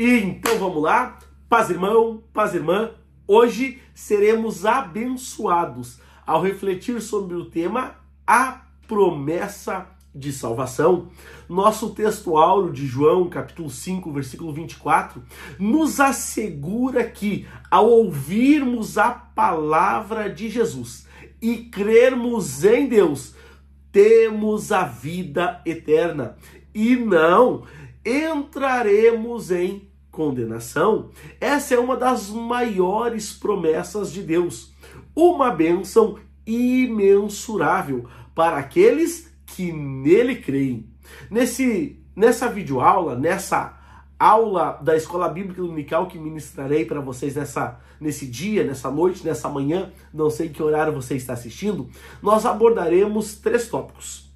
Então vamos lá, paz irmão, paz irmã, hoje seremos abençoados ao refletir sobre o tema A Promessa de Salvação. Nosso texto áureo de João, capítulo 5, versículo 24, nos assegura que ao ouvirmos a palavra de Jesus e crermos em Deus, temos a vida eterna e não entraremos em condenação. Essa é uma das maiores promessas de Deus, uma bênção imensurável para aqueles que nele creem. Nessa videoaula, nessa aula da Escola Bíblica Dominical que ministrarei para vocês nesse dia, nessa noite, nessa manhã, não sei que horário você está assistindo, nós abordaremos 3 tópicos.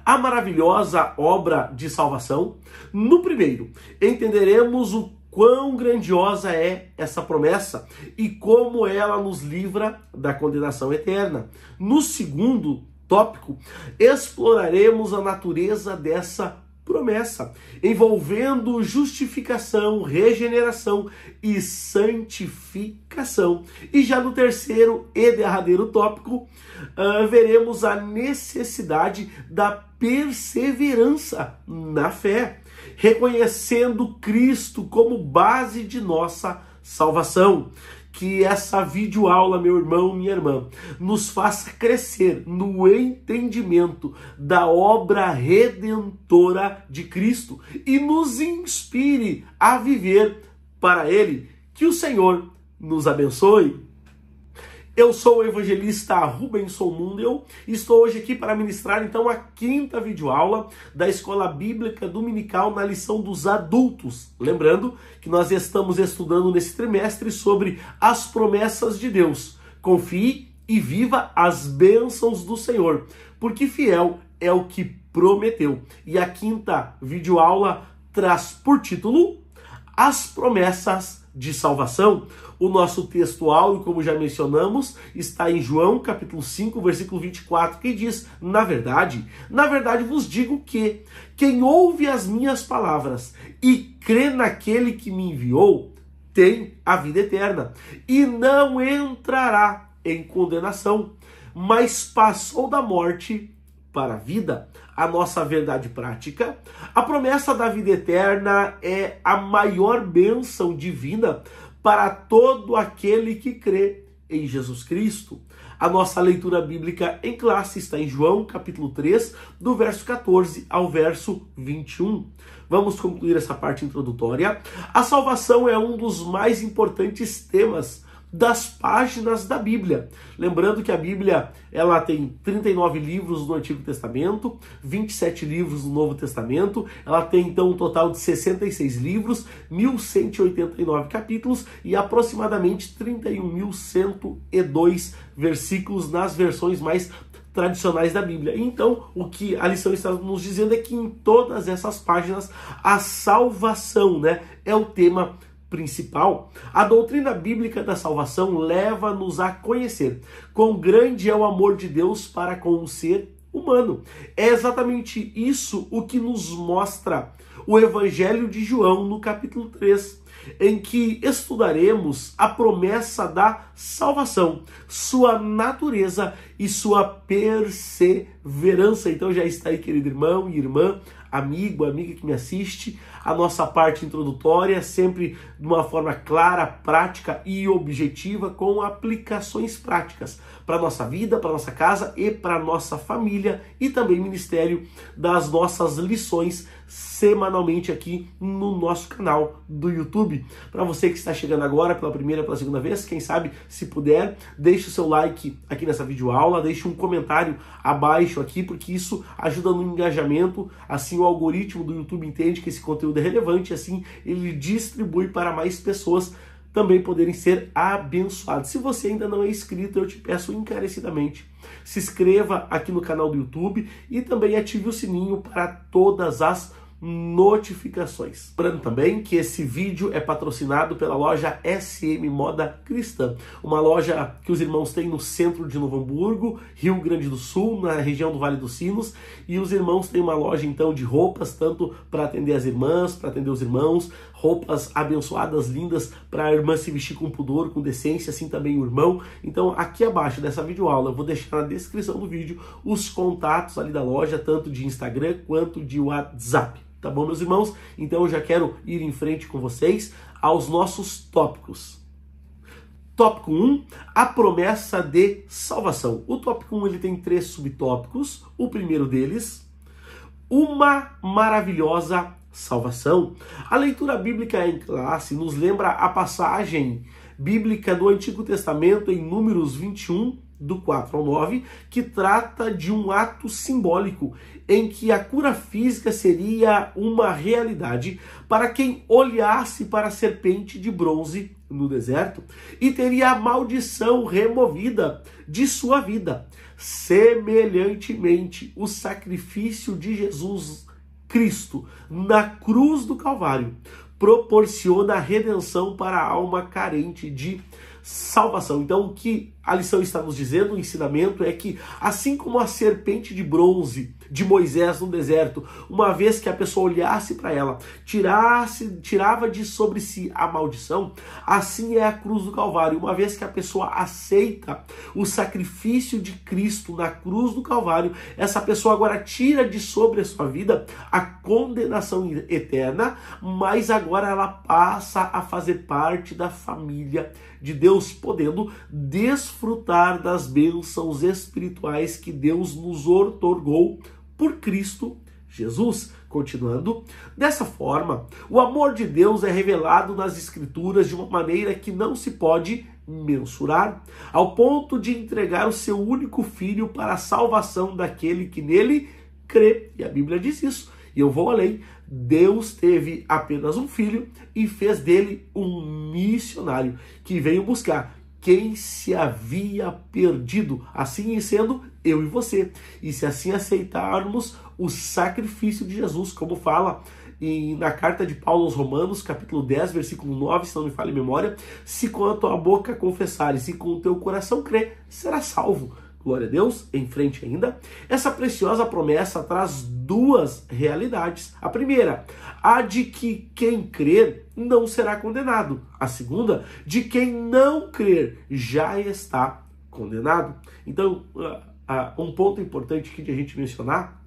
A maravilhosa obra de salvação. No primeiro, entenderemos o quão grandiosa é essa promessa e como ela nos livra da condenação eterna. No segundo tópico, exploraremos a natureza dessa promessa, envolvendo justificação, regeneração e santificação. E já no terceiro e derradeiro tópico, veremos a necessidade da perseverança na fé, reconhecendo Cristo como base de nossa salvação. Que essa videoaula, meu irmão, minha irmã, nos faça crescer no entendimento da obra redentora de Cristo e nos inspire a viver para Ele. Que o Senhor nos abençoe. Eu sou o evangelista Rubenson Mundel e estou hoje aqui para ministrar então a 5ª videoaula da Escola Bíblica Dominical na lição dos adultos. Lembrando que nós estamos estudando nesse trimestre sobre as promessas de Deus. Confie e viva as bênçãos do Senhor, porque fiel é o que prometeu. E a 5ª videoaula traz por título As Promessas de Salvação. O nosso texto áureo, como já mencionamos, está em João, capítulo 5, versículo 24, que diz, na verdade vos digo que quem ouve as minhas palavras e crê naquele que me enviou, tem a vida eterna e não entrará em condenação, mas passou da morte para a vida. A nossa verdade prática, a promessa da vida eterna é a maior bênção divina para todo aquele que crê em Jesus Cristo. A nossa leitura bíblica em classe está em João, capítulo 3, do verso 14 ao verso 21. Vamos concluir essa parte introdutória. A salvação é um dos mais importantes temas das páginas da Bíblia. Lembrando que a Bíblia ela tem 39 livros no Antigo Testamento, 27 livros no Novo Testamento, ela tem então um total de 66 livros, 1189 capítulos e aproximadamente 31.102 versículos nas versões mais tradicionais da Bíblia. Então, o que a lição está nos dizendo é que em todas essas páginas a salvação, é o tema principal. A doutrina bíblica da salvação leva-nos a conhecer quão grande é o amor de Deus para com o ser humano. É exatamente isso o que nos mostra o Evangelho de João no capítulo 3, em que estudaremos a promessa da salvação, sua natureza e sua perseverança. Então já está aí, querido irmão e irmã, amigo, amiga que me assiste, a nossa parte introdutória, sempre de uma forma clara, prática e objetiva, com aplicações práticas para a nossa vida, para a nossa casa e para a nossa família, e também ministério das nossas lições semanalmente aqui no nosso canal do YouTube. Para você que está chegando agora pela primeira, pela segunda vez, quem sabe, se puder, deixe o seu like aqui nessa videoaula, deixe um comentário abaixo aqui, porque isso ajuda no engajamento, assim o algoritmo do YouTube entende que esse conteúdo é relevante, assim ele distribui para mais pessoas também poderem ser abençoados. Se você ainda não é inscrito, eu te peço encarecidamente, se inscreva aqui no canal do YouTube e também ative o sininho para todas as notificações. Lembrando também que esse vídeo é patrocinado pela loja SM Moda Cristã, uma loja que os irmãos têm no centro de Novo Hamburgo, Rio Grande do Sul, na região do Vale dos Sinos, e os irmãos têm uma loja então de roupas, tanto para atender as irmãs, para atender os irmãos, roupas abençoadas, lindas, para a irmã se vestir com pudor, com decência, assim também o irmão. Então aqui abaixo dessa videoaula eu vou deixar na descrição do vídeo os contatos ali da loja, tanto de Instagram quanto de WhatsApp. Tá bom, meus irmãos? Então eu já quero ir em frente com vocês aos nossos tópicos. Tópico 1, a promessa de salvação. O tópico 1 ele tem 3 subtópicos. O primeiro deles, uma maravilhosa salvação. A leitura bíblica em classe nos lembra a passagem bíblica do Antigo Testamento em Números 21, do 4 ao 9, que trata de um ato simbólico em que a cura física seria uma realidade para quem olhasse para a serpente de bronze no deserto e teria a maldição removida de sua vida. Semelhantemente, o sacrifício de Jesus Cristo na cruz do Calvário proporciona a redenção para a alma carente de salvação. Então, o que a lição está nos dizendo, o ensinamento, é que assim como a serpente de bronze de Moisés no deserto, uma vez que a pessoa olhasse para ela, tirava de sobre si a maldição, assim é a cruz do Calvário. Uma vez que a pessoa aceita o sacrifício de Cristo na cruz do Calvário, essa pessoa agora tira de sobre a sua vida a condenação eterna, mas agora ela passa a fazer parte da família de Deus, podendo desfrutar das bênçãos espirituais que Deus nos outorgou por Cristo Jesus. Continuando, dessa forma, o amor de Deus é revelado nas Escrituras de uma maneira que não se pode mensurar, ao ponto de entregar o seu único filho para a salvação daquele que nele crê. E a Bíblia diz isso. E eu vou além. Deus teve apenas um filho e fez dele um missionário que veio buscar quem se havia perdido, assim sendo eu e você. E se assim aceitarmos o sacrifício de Jesus, como fala na carta de Paulo aos Romanos, capítulo 10, versículo 9, se não me falha a memória, se com a tua boca confessares e com o teu coração crer, será salvo. Glória a Deus. Em frente ainda, essa preciosa promessa traz 2 realidades. A primeira, a de que quem crer não será condenado. A segunda, de quem não crer já está condenado. Então, um ponto importante aqui de a gente mencionar,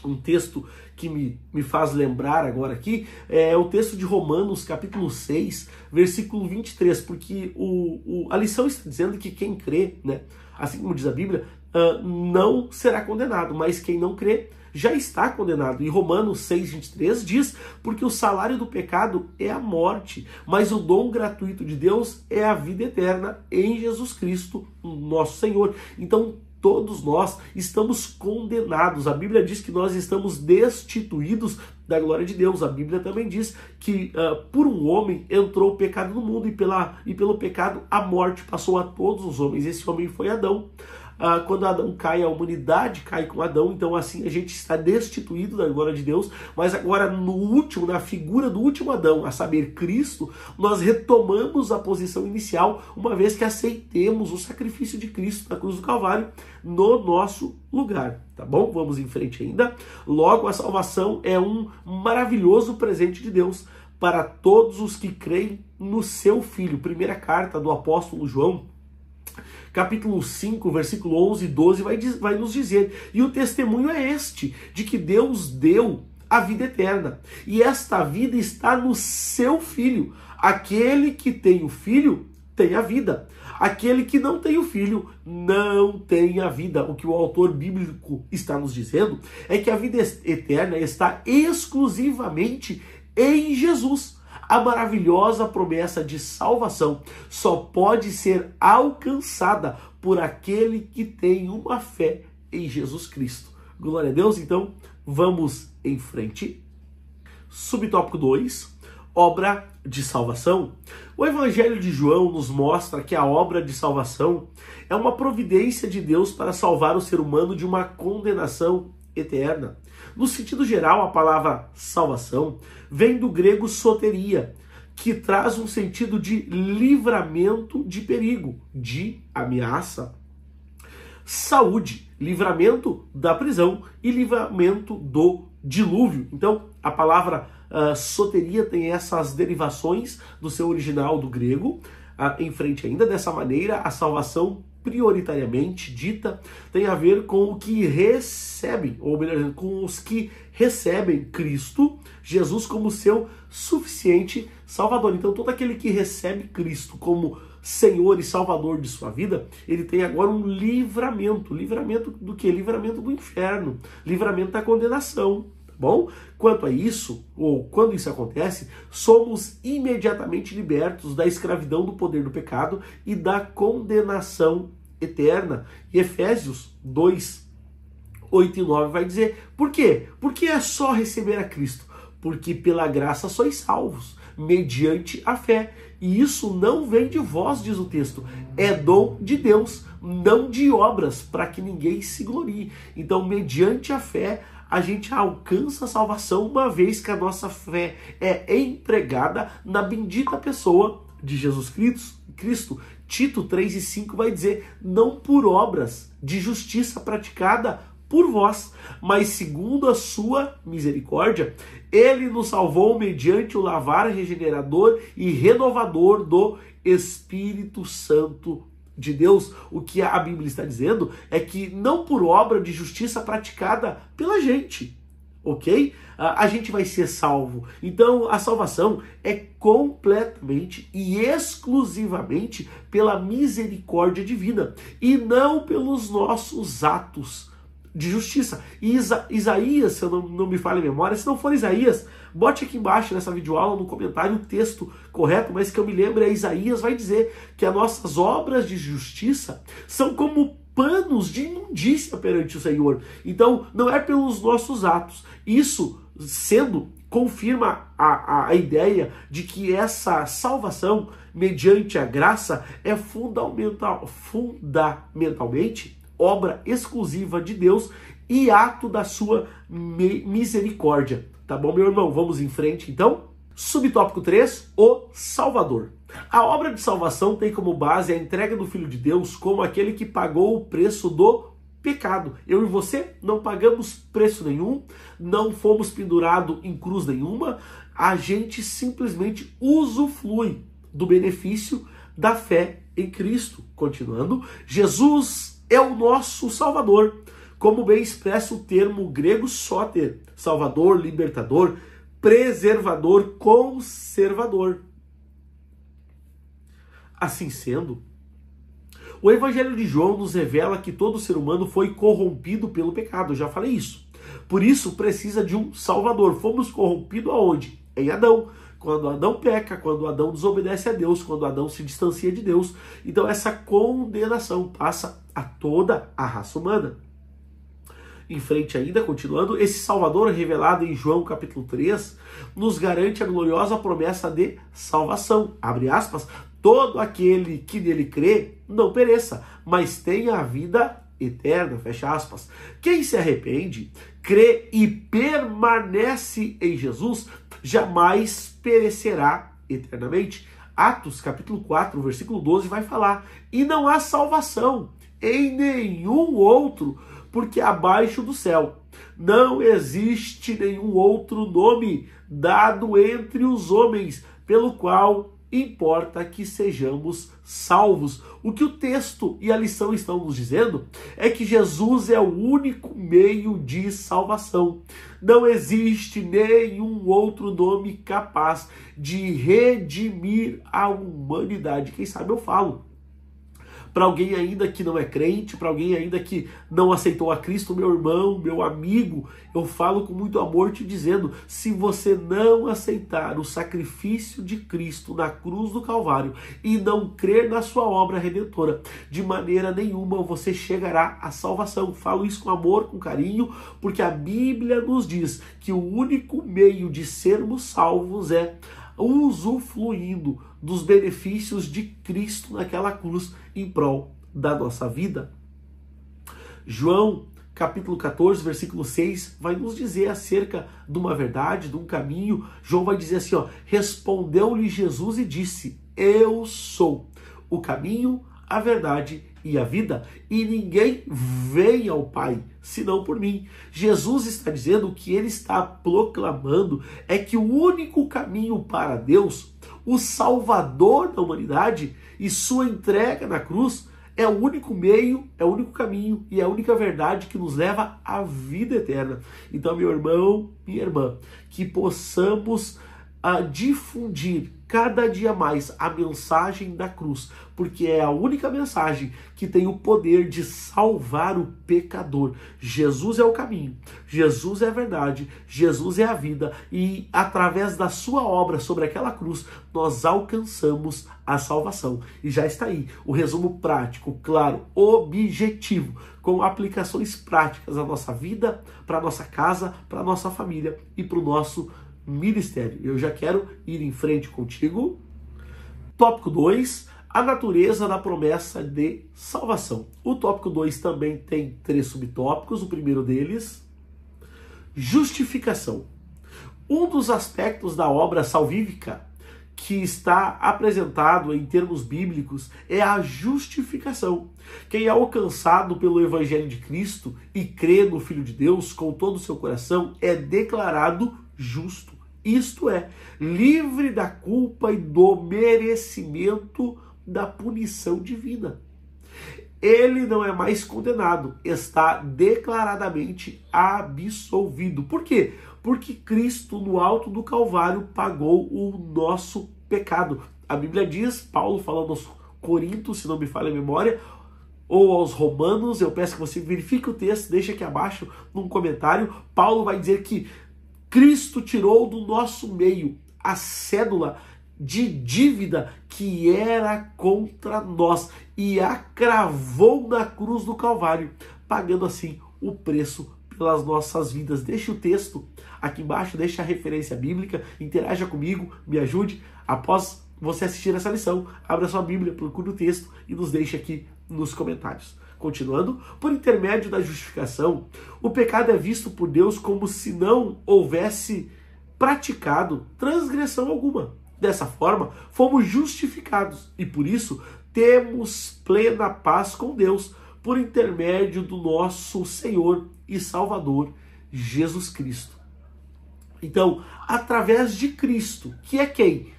um texto que me faz lembrar agora aqui, é o texto de Romanos, capítulo 6, versículo 23, porque a lição está dizendo que quem crê, né, assim como diz a Bíblia, não será condenado, mas quem não crê já está condenado. E Romanos 6,23 diz, porque o salário do pecado é a morte, mas o dom gratuito de Deus é a vida eterna em Jesus Cristo, nosso Senhor. Então, todos nós estamos condenados. A Bíblia diz que nós estamos destituídos da glória de Deus. A Bíblia também diz que por um homem entrou o pecado no mundo e pelo pecado a morte passou a todos os homens. Esse homem foi Adão. Quando Adão cai, a humanidade cai com Adão, então assim a gente está destituído da glória de Deus, mas agora na figura do último Adão, a saber, Cristo, nós retomamos a posição inicial, uma vez que aceitemos o sacrifício de Cristo na cruz do Calvário no nosso lugar, tá bom? Vamos em frente ainda. Logo, a salvação é um maravilhoso presente de Deus para todos os que creem no seu Filho. Primeira carta do apóstolo João, capítulo 5, versículo 11 e 12, vai nos dizer, e o testemunho é este, de que Deus deu a vida eterna, e esta vida está no seu Filho. Aquele que tem o Filho tem a vida. Aquele que não tem o Filho não tem a vida. O que o autor bíblico está nos dizendo é que a vida eterna está exclusivamente em Jesus. A maravilhosa promessa de salvação só pode ser alcançada por aquele que tem uma fé em Jesus Cristo. Glória a Deus. Então, vamos em frente. Subtópico 2, obra de salvação. O Evangelho de João nos mostra que a obra de salvação é uma providência de Deus para salvar o ser humano de uma condenação eterna. No sentido geral, a palavra salvação vem do grego soteria, que traz um sentido de livramento de perigo, de ameaça. Saúde, livramento da prisão e livramento do dilúvio. Então, a palavra soteria tem essas derivações do seu original do grego. Em frente ainda, dessa maneira, a salvação prioritariamente dita tem a ver com o que recebem, ou melhor, com os que recebem Cristo, Jesus, como seu suficiente Salvador. Então, todo aquele que recebe Cristo como Senhor e Salvador de sua vida, ele tem agora um livramento. Livramento do quê? Livramento do inferno, livramento da condenação. Bom, quanto a isso, ou quando isso acontece, somos imediatamente libertos da escravidão do poder do pecado e da condenação eterna. E Efésios 2, 8 e 9 vai dizer, por quê? Porque é só receber a Cristo, porque pela graça sois salvos, mediante a fé. E isso não vem de vós, diz o texto, é dom de Deus, não de obras, para que ninguém se glorie. Então, mediante a fé, a gente alcança a salvação, uma vez que a nossa fé é empregada na bendita pessoa de Jesus Cristo. Tito 3:5 vai dizer, não por obras de justiça praticada por vós, mas segundo a sua misericórdia, ele nos salvou mediante o lavar regenerador e renovador do Espírito Santo de Deus. O que a Bíblia está dizendo é que não por obra de justiça praticada pela gente, ok? A gente vai ser salvo. Então a salvação é completamente e exclusivamente pela misericórdia divina e não pelos nossos atos de justiça. E Isaías, se eu não me falha a memória, se não for Isaías, bote aqui embaixo nessa videoaula, no comentário, o texto correto, mas que eu me lembro, Isaías vai dizer que as nossas obras de justiça são como panos de imundícia perante o Senhor. Então, não é pelos nossos atos. Isso sendo, confirma a ideia de que essa salvação, mediante a graça, é fundamentalmente obra exclusiva de Deus e ato da sua misericórdia. Tá bom, meu irmão? Vamos em frente, então. Subtópico 3, o Salvador. A obra de salvação tem como base a entrega do Filho de Deus como aquele que pagou o preço do pecado. Eu e você não pagamos preço nenhum, não fomos pendurados em cruz nenhuma, a gente simplesmente usufrui do benefício da fé em Cristo. Continuando, Jesus é o nosso Salvador, como bem expressa o termo grego soter, Salvador, libertador, preservador, conservador. Assim sendo, o Evangelho de João nos revela que todo ser humano foi corrompido pelo pecado, eu já falei isso. Por isso precisa de um Salvador. Fomos corrompidos aonde? Em Adão. Quando Adão peca, quando Adão desobedece a Deus, quando Adão se distancia de Deus. Então essa condenação passa a toda a raça humana. Em frente ainda, continuando, esse Salvador revelado em João capítulo 3, nos garante a gloriosa promessa de salvação. Abre aspas, todo aquele que nele crê não pereça, mas tenha a vida eterna, fecha aspas. Quem se arrepende, crê e permanece em Jesus, jamais perecerá eternamente. Atos capítulo 4, versículo 12 vai falar, e não há salvação em nenhum outro, porque abaixo do céu não existe nenhum outro nome dado entre os homens, pelo qual importa que sejamos salvos. O que o texto e a lição estão nos dizendo é que Jesus é o único meio de salvação. Não existe nenhum outro nome capaz de redimir a humanidade. Quem sabe eu falo para alguém ainda que não é crente, para alguém ainda que não aceitou a Cristo, meu irmão, meu amigo, eu falo com muito amor te dizendo, se você não aceitar o sacrifício de Cristo na cruz do Calvário e não crer na sua obra redentora, de maneira nenhuma você chegará à salvação. Falo isso com amor, com carinho, porque a Bíblia nos diz que o único meio de sermos salvos é usufruindo dos benefícios de Cristo naquela cruz em prol da nossa vida. João capítulo 14, versículo 6, vai nos dizer acerca de uma verdade, de um caminho. João vai dizer assim, ó, respondeu-lhe Jesus e disse, eu sou o caminho, a verdade e a vida, e ninguém vem ao Pai, senão por mim. Jesus está dizendo, o que ele está proclamando é que o único caminho para Deus, o Salvador da humanidade e sua entrega na cruz, é o único meio, é o único caminho e é a única verdade que nos leva à vida eterna. Então, meu irmão, minha irmã, que possamos difundir cada dia mais a mensagem da cruz, porque é a única mensagem que tem o poder de salvar o pecador. Jesus é o caminho, Jesus é a verdade, Jesus é a vida, e através da sua obra sobre aquela cruz, nós alcançamos a salvação. E já está aí o resumo prático, claro, objetivo, com aplicações práticas à nossa vida, para a nossa casa, para a nossa família e para o nosso ministério. Eu já quero ir em frente contigo. Tópico 2, a natureza da promessa de salvação. O tópico 2 também tem 3 subtópicos. O primeiro deles, justificação. Um dos aspectos da obra salvífica que está apresentado em termos bíblicos é a justificação. Quem é alcançado pelo Evangelho de Cristo e crê no Filho de Deus com todo o seu coração é declarado justo. Isto é, livre da culpa e do merecimento da punição divina. Ele não é mais condenado, está declaradamente absolvido. Por quê? Porque Cristo, no alto do Calvário, pagou o nosso pecado. A Bíblia diz, Paulo falando aos Coríntios, se não me falha a memória, ou aos Romanos, eu peço que você verifique o texto, deixa aqui abaixo num comentário, Paulo vai dizer que Cristo tirou do nosso meio a cédula de dívida que era contra nós e a cravou na cruz do Calvário, pagando assim o preço pelas nossas vidas. Deixa o texto aqui embaixo, deixa a referência bíblica, interaja comigo, me ajude. Após você assistir essa lição, abra sua Bíblia, procure o texto e nos deixe aqui nos comentários. Continuando, por intermédio da justificação, o pecado é visto por Deus como se não houvesse praticado transgressão alguma. Dessa forma, fomos justificados e por isso temos plena paz com Deus por intermédio do nosso Senhor e Salvador, Jesus Cristo. Então, através de Cristo, que é quem?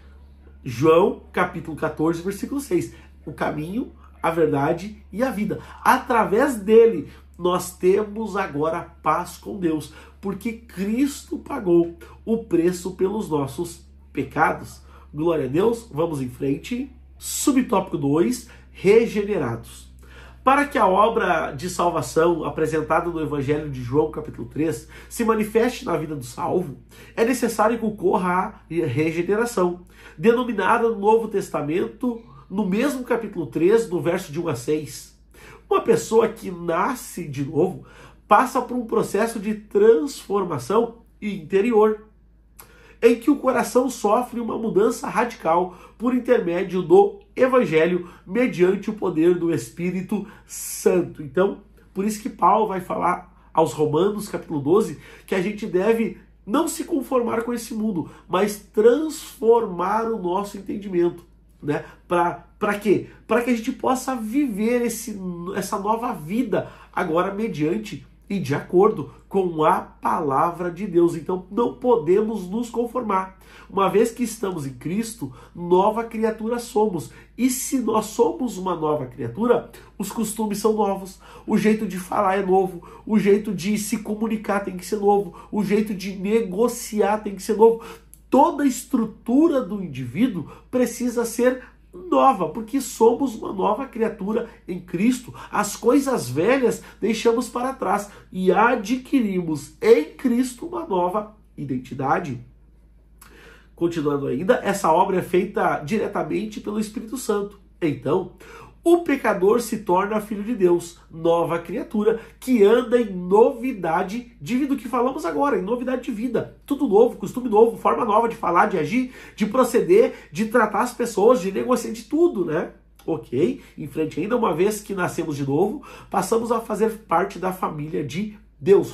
João, capítulo 14, versículo 6. O caminho, a verdade e a vida. Através dele, nós temos agora paz com Deus, porque Cristo pagou o preço pelos nossos pecados. Glória a Deus, vamos em frente. Subtópico 2, regenerados. Para que a obra de salvação apresentada no Evangelho de João, capítulo 3, se manifeste na vida do salvo, é necessário que ocorra a regeneração, denominada no Novo Testamento, no mesmo capítulo 3, no verso de 1 a 6. Uma pessoa que nasce de novo passa por um processo de transformação interior, em que o coração sofre uma mudança radical por intermédio do Evangelho, mediante o poder do Espírito Santo. Então, por isso que Paulo vai falar aos Romanos, capítulo 12, que a gente deve não se conformar com esse mundo, mas transformar o nosso entendimento. Né? Para quê? Para que a gente possa viver essa nova vida agora mediante e de acordo com a palavra de Deus. Então não podemos nos conformar. Uma vez que estamos em Cristo, nova criatura somos. E se nós somos uma nova criatura, os costumes são novos, o jeito de falar é novo, o jeito de se comunicar tem que ser novo, o jeito de negociar tem que ser novo. Toda a estrutura do indivíduo precisa ser nova, porque somos uma nova criatura em Cristo. As coisas velhas deixamos para trás e adquirimos em Cristo uma nova identidade. Continuando ainda, essa obra é feita diretamente pelo Espírito Santo. Então, o pecador se torna filho de Deus, nova criatura, que anda em novidade de vida, o que falamos agora, em novidade de vida. Tudo novo, costume novo, forma nova de falar, de agir, de proceder, de tratar as pessoas, de negociar, de tudo, né? Ok, em frente ainda, uma vez que nascemos de novo, passamos a fazer parte da família de Deus.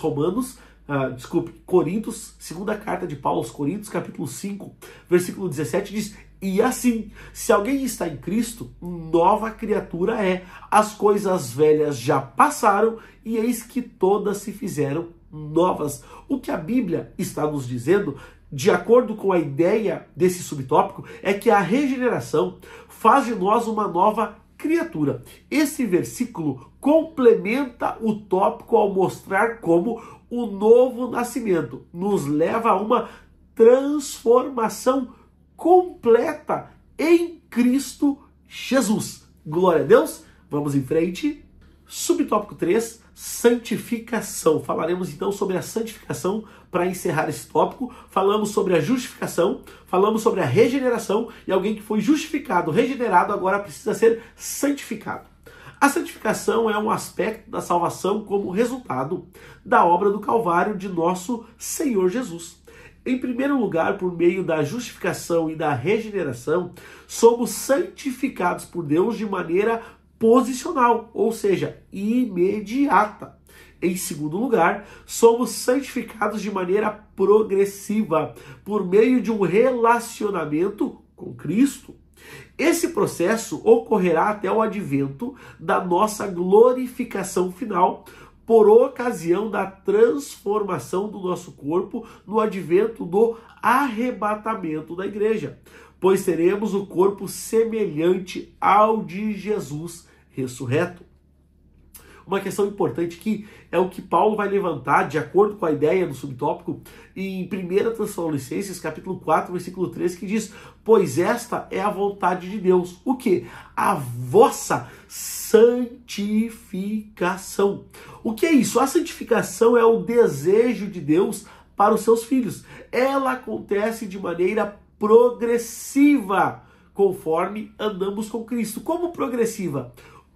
Coríntios, segunda carta de Paulo aos Coríntios, capítulo 5, versículo 17 diz: e assim, se alguém está em Cristo, nova criatura é. As coisas velhas já passaram e eis que todas se fizeram novas. O que a Bíblia está nos dizendo, de acordo com a ideia desse subtópico, é que a regeneração faz de nós uma nova criatura. Esse versículo complementa o tópico ao mostrar como o novo nascimento nos leva a uma transformação completa em Cristo Jesus. Glória a Deus. Vamos em frente. Subtópico 3, santificação. Falaremos então sobre a santificação para encerrar esse tópico. Falamos sobre a justificação, falamos sobre a regeneração, e alguém que foi justificado, regenerado, agora precisa ser santificado. A santificação é um aspecto da salvação como resultado da obra do Calvário de nosso Senhor Jesus. Em primeiro lugar, por meio da justificação e da regeneração, somos santificados por Deus de maneira posicional, ou seja, imediata. Em segundo lugar, somos santificados de maneira progressiva, por meio de um relacionamento com Cristo. Esse processo ocorrerá até o advento da nossa glorificação final, por ocasião da transformação do nosso corpo no advento do arrebatamento da igreja, pois teremos o corpo semelhante ao de Jesus ressurreto. Uma questão importante que é o que Paulo vai levantar, de acordo com a ideia do subtópico, em 1 Tessalonicenses, capítulo 4, versículo 3, que diz: pois esta é a vontade de Deus. O quê? A vossa santificação. O que é isso? A santificação é o desejo de Deus para os seus filhos. Ela acontece de maneira progressiva, conforme andamos com Cristo. Como progressiva?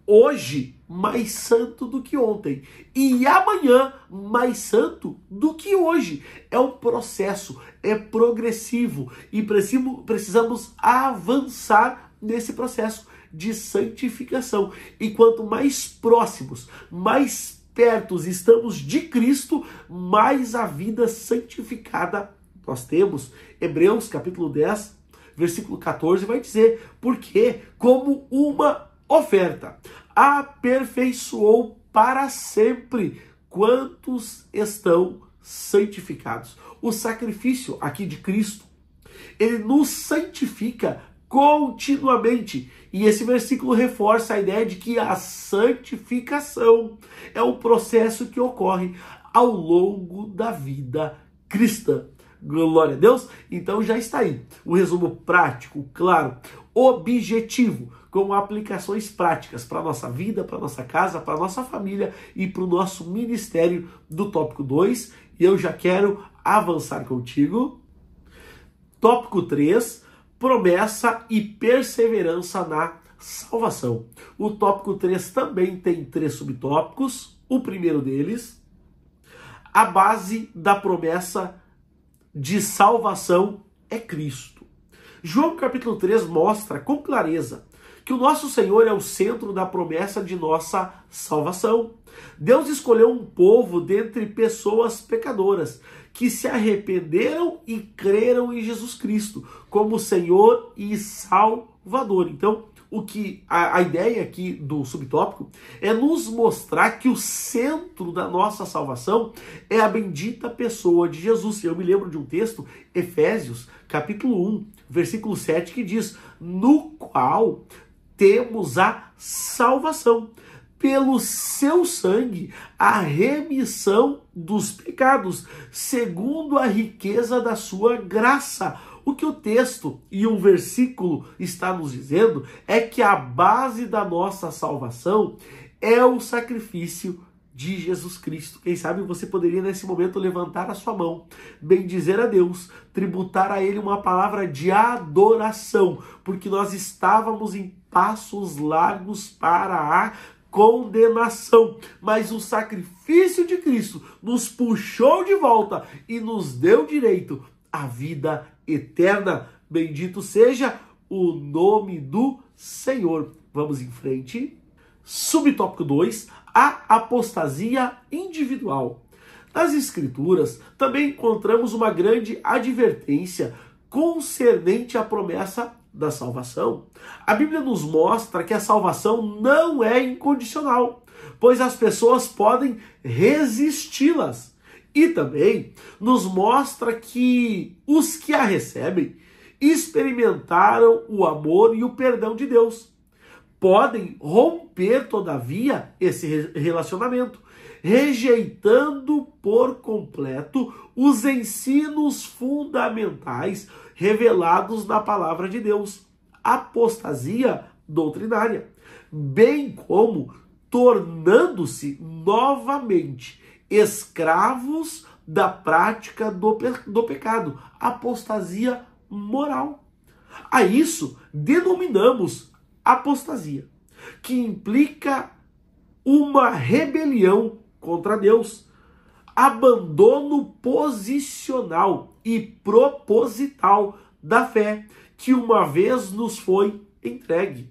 Hoje, mais santo do que ontem. E amanhã, mais santo do que hoje. É um processo, é progressivo. E precisamos avançar nesse processo de santificação. E quanto mais próximos, mais perto estamos de Cristo, mais a vida santificada nós temos. Hebreus, capítulo 10, versículo 14, vai dizer: porque como uma oferta aperfeiçoou para sempre quantos estão santificados. O sacrifício aqui de Cristo, ele nos santifica continuamente. E esse versículo reforça a ideia de que a santificação é um processo que ocorre ao longo da vida cristã. Glória a Deus. Então já está aí o resumo prático, claro, objetivo, com aplicações práticas para a nossa vida, para a nossa casa, para a nossa família e para o nosso ministério do tópico 2. E eu já quero avançar contigo. Tópico 3, promessa e perseverança na salvação. O tópico 3 também tem 3 subtópicos. O primeiro deles, a base da promessa de salvação é Cristo. João capítulo 3 mostra com clareza que o nosso Senhor é o centro da promessa de nossa salvação. Deus escolheu um povo dentre pessoas pecadoras que se arrependeram e creram em Jesus Cristo como Senhor e Salvador. Então, a ideia aqui do subtópico é nos mostrar que o centro da nossa salvação é a bendita pessoa de Jesus. Eu me lembro de um texto, Efésios, capítulo 1, versículo 7, que diz: no qual temos a salvação, pelo seu sangue, a remissão dos pecados, segundo a riqueza da sua graça. O que o texto e o versículo está nos dizendo é que a base da nossa salvação é o sacrifício de Jesus Cristo. Quem sabe você poderia nesse momento levantar a sua mão, bendizer a Deus, tributar a Ele uma palavra de adoração, porque nós estávamos em passos largos para a condenação, mas o sacrifício de Cristo nos puxou de volta e nos deu direito à vida eterna. Bendito seja o nome do Senhor. Vamos em frente. Subtópico 2, a apostasia individual. Nas Escrituras, também encontramos uma grande advertência concernente à promessa da salvação. A Bíblia nos mostra que a salvação não é incondicional, pois as pessoas podem resisti-las. E também nos mostra que os que a recebem experimentaram o amor e o perdão de Deus. Podem romper, todavia, esse relacionamento, rejeitando por completo os ensinos fundamentais revelados na palavra de Deus, apostasia doutrinária, bem como tornando-se novamente escravos da prática do pecado, apostasia moral. A isso denominamos apostasia, que implica uma rebelião contra Deus, abandono posicional e proposital da fé que uma vez nos foi entregue.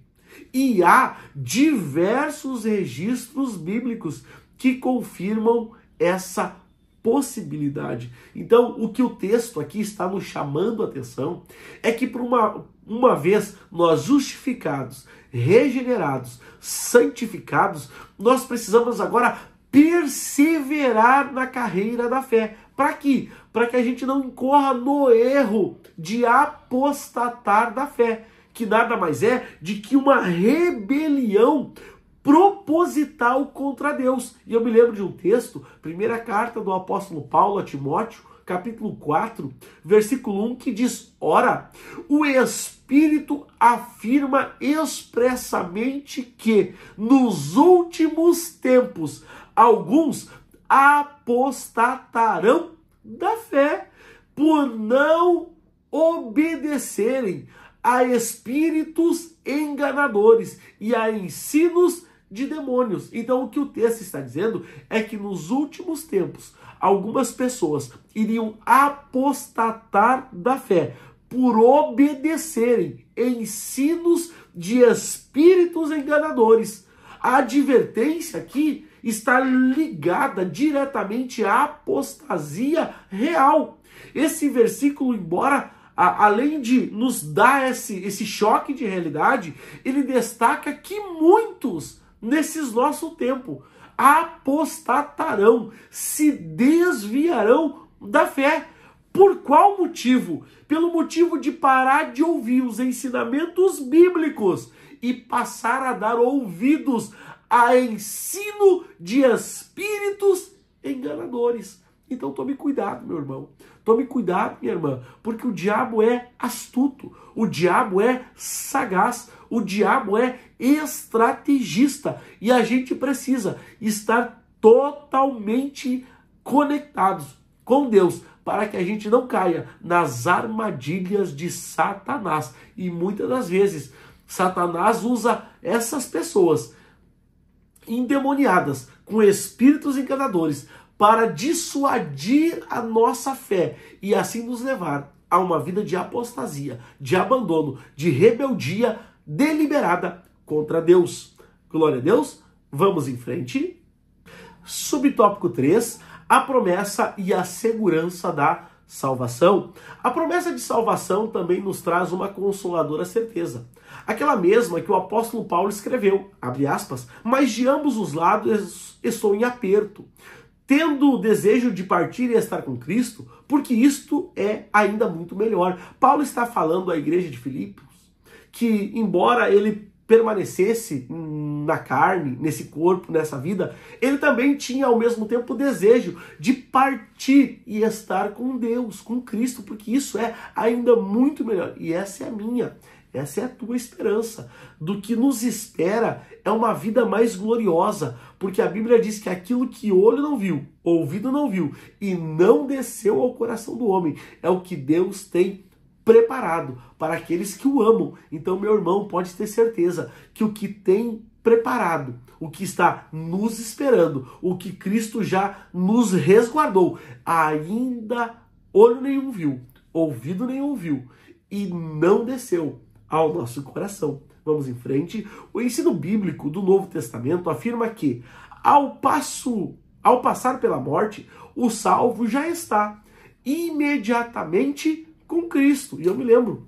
E há diversos registros bíblicos que confirmam essa possibilidade. Então, o que o texto aqui está nos chamando a atenção é que por uma vez nós justificados, regenerados, santificados, nós precisamos agora perseverar na carreira da fé. Para quê? Para que a gente não incorra no erro de apostatar da fé, que nada mais é de que uma rebelião proposital contra Deus. E eu me lembro de um texto, primeira carta do apóstolo Paulo a Timóteo, capítulo 4, versículo 1, que diz: ora, o Espírito afirma expressamente que nos últimos tempos alguns apostatarão da fé por não obedecerem a espíritos enganadores e a ensinos de demônios. Então o que o texto está dizendo é que nos últimos tempos algumas pessoas iriam apostatar da fé por obedecerem ensinos de espíritos enganadores. A advertência aqui está ligada diretamente à apostasia real. Esse versículo, embora além de nos dar esse choque de realidade, ele destaca que muitos, nesses nosso tempo, apostatarão, se desviarão da fé. Por qual motivo? Pelo motivo de parar de ouvir os ensinamentos bíblicos e passar a dar ouvidos a ensino de espíritos enganadores. Então tome cuidado, meu irmão. Tome cuidado, minha irmã, porque o diabo é astuto, o diabo é sagaz, o diabo é estrategista e a gente precisa estar totalmente conectados com Deus para que a gente não caia nas armadilhas de Satanás. E muitas das vezes Satanás usa essas pessoas endemoniadas com espíritos enganadores para dissuadir a nossa fé e assim nos levar a uma vida de apostasia, de abandono, de rebeldia deliberada contra Deus. Glória a Deus. Vamos em frente. Subtópico 3, a promessa e a segurança da salvação. A promessa de salvação também nos traz uma consoladora certeza. Aquela mesma que o apóstolo Paulo escreveu, abre aspas, mas de ambos os lados estou em aperto, tendo o desejo de partir e estar com Cristo, porque isto é ainda muito melhor. Paulo está falando à igreja de Filipos que, embora ele permanecesse na carne, nesse corpo, nessa vida, ele também tinha ao mesmo tempo o desejo de partir e estar com Deus, com Cristo, porque isso é ainda muito melhor. E essa é a minha, essa é a tua esperança. Do que nos espera é uma vida mais gloriosa, porque a Bíblia diz que aquilo que olho não viu, ouvido não viu e não desceu ao coração do homem é o que Deus tem preparado para aqueles que o amam. Então, meu irmão, pode ter certeza que o que tem preparado, o que está nos esperando, o que Cristo já nos resguardou, ainda olho nenhum viu, ouvido nenhum viu e não desceu ao nosso coração. Vamos em frente. O ensino bíblico do Novo Testamento afirma que, ao passar pela morte, o salvo já está imediatamente com Cristo. E eu me lembro,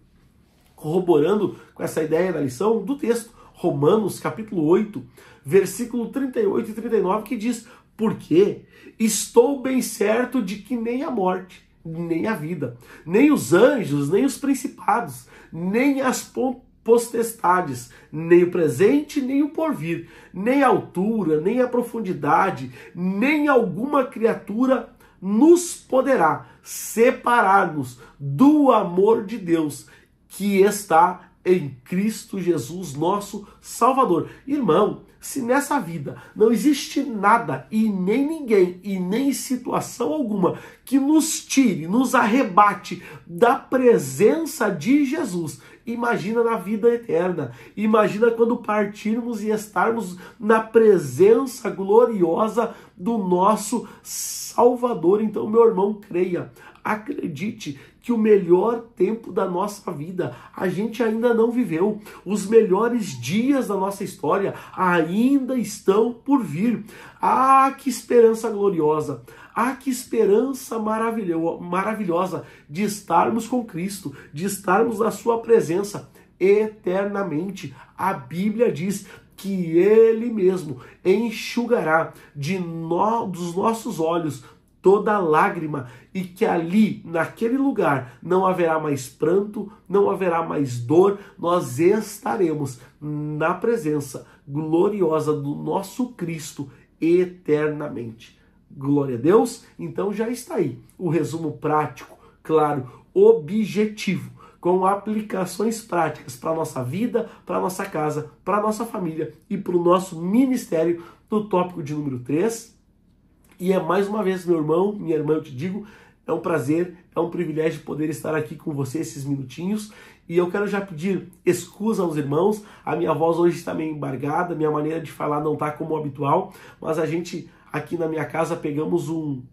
corroborando com essa ideia da lição, do texto, Romanos capítulo 8, versículo 38 e 39, que diz: porque estou bem certo de que nem a morte, nem a vida, nem os anjos, nem os principados, nem as potestades, nem o presente, nem o porvir, nem a altura, nem a profundidade, nem alguma criatura nos poderá separar-nos do amor de Deus que está em Cristo Jesus, nosso Salvador. Irmão, se nessa vida não existe nada e nem ninguém e nem situação alguma que nos tire, nos arrebate da presença de Jesus, imagina na vida eterna. Imagina quando partirmos e estarmos na presença gloriosa do nosso Salvador. Então, meu irmão, creia, acredite que o melhor tempo da nossa vida a gente ainda não viveu. Os melhores dias da nossa história ainda estão por vir. Ah, que esperança gloriosa! Ah, que esperança maravilhosa de estarmos com Cristo, de estarmos na sua presença eternamente. A Bíblia diz que Ele mesmo enxugará dos nossos olhos toda lágrima, e que ali, naquele lugar, não haverá mais pranto, não haverá mais dor, nós estaremos na presença gloriosa do nosso Cristo eternamente. Glória a Deus. Então já está aí o resumo prático, claro, objetivo, com aplicações práticas para a nossa vida, para a nossa casa, para a nossa família e para o nosso ministério, do tópico de número 3. E é mais uma vez, meu irmão, minha irmã, eu te digo, é um prazer, é um privilégio poder estar aqui com você esses minutinhos. E eu quero já pedir excusa aos irmãos, a minha voz hoje está meio embargada, minha maneira de falar não está como habitual, mas a gente aqui na minha casa pegamos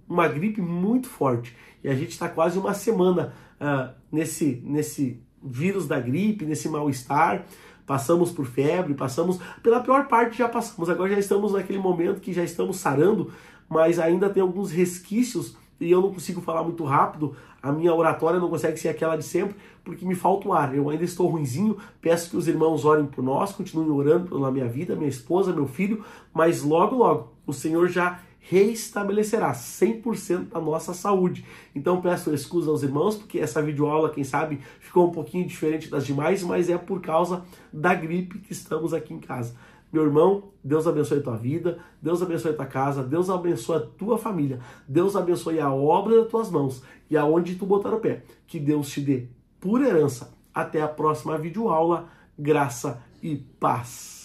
uma gripe muito forte. E a gente está quase uma semana nesse vírus da gripe, nesse mal-estar. Passamos por febre, passamos pela pior parte, já passamos. Agora já estamos naquele momento que já estamos sarando, mas ainda tem alguns resquícios e eu não consigo falar muito rápido. A minha oratória não consegue ser aquela de sempre, porque me falta o ar. Eu ainda estou ruinzinho, peço que os irmãos orem por nós, continuem orando pela minha vida, minha esposa, meu filho, mas logo, logo, o Senhor já reestabelecerá 100% da nossa saúde. Então peço excusa aos irmãos, porque essa videoaula, quem sabe, ficou um pouquinho diferente das demais, mas é por causa da gripe que estamos aqui em casa. Meu irmão, Deus abençoe a tua vida, Deus abençoe a tua casa, Deus abençoe a tua família, Deus abençoe a obra das tuas mãos e aonde tu botar o pé. Que Deus te dê por herança. Até a próxima videoaula. Graça e paz.